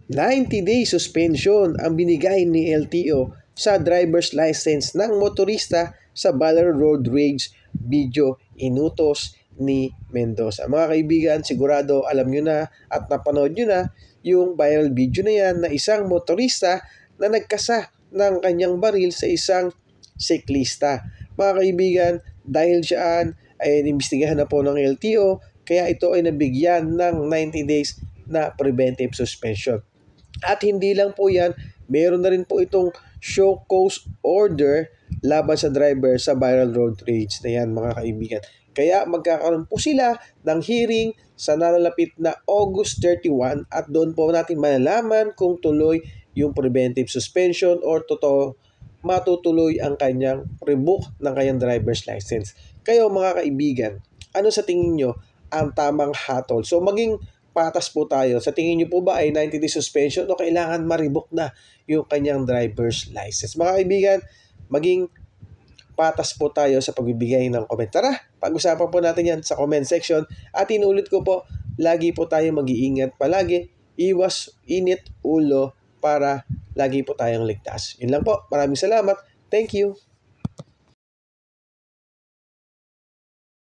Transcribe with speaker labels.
Speaker 1: 90-day suspension ang binigay ni LTO sa driver's license ng motorista sa Baler Road Rage video inutos ni Mendoza. Mga kaibigan, sigurado alam nyo na at napanood nyo na yung viral video na yan na isang motorista na nagkasa ng kanyang baril sa isang siklista. Mga kaibigan, dahil siyaan ay inimbestigahan na po ng LTO, kaya ito ay nabigyan ng 90 days na preventive suspension. At hindi lang po yan, meron na rin po itong show cause order laban sa driver sa viral road rage na yan, mga kaibigan. Kaya magkakaroon po sila ng hearing sa nalalapit na August 31 at doon po natin malalaman kung tuloy yung preventive suspension or matutuloy ang kanyang revoke ng kanyang driver's license. Kayo mga kaibigan, ano sa tingin nyo ang tamang hatol? So maging patas po tayo. Sa tingin nyo po ba ay 90-day suspension o kailangan ma-revoke na yung kanyang driver's license? Mga kaibigan, maging patas po tayo sa pagbibigay ng comment. Tara, pag-usapan po natin yan sa comment section. At inulit ko po, lagi po tayo mag-iingat palagi. Iwas init ulo para lagi po tayong ligtas. Yun lang po. Maraming salamat. Thank you.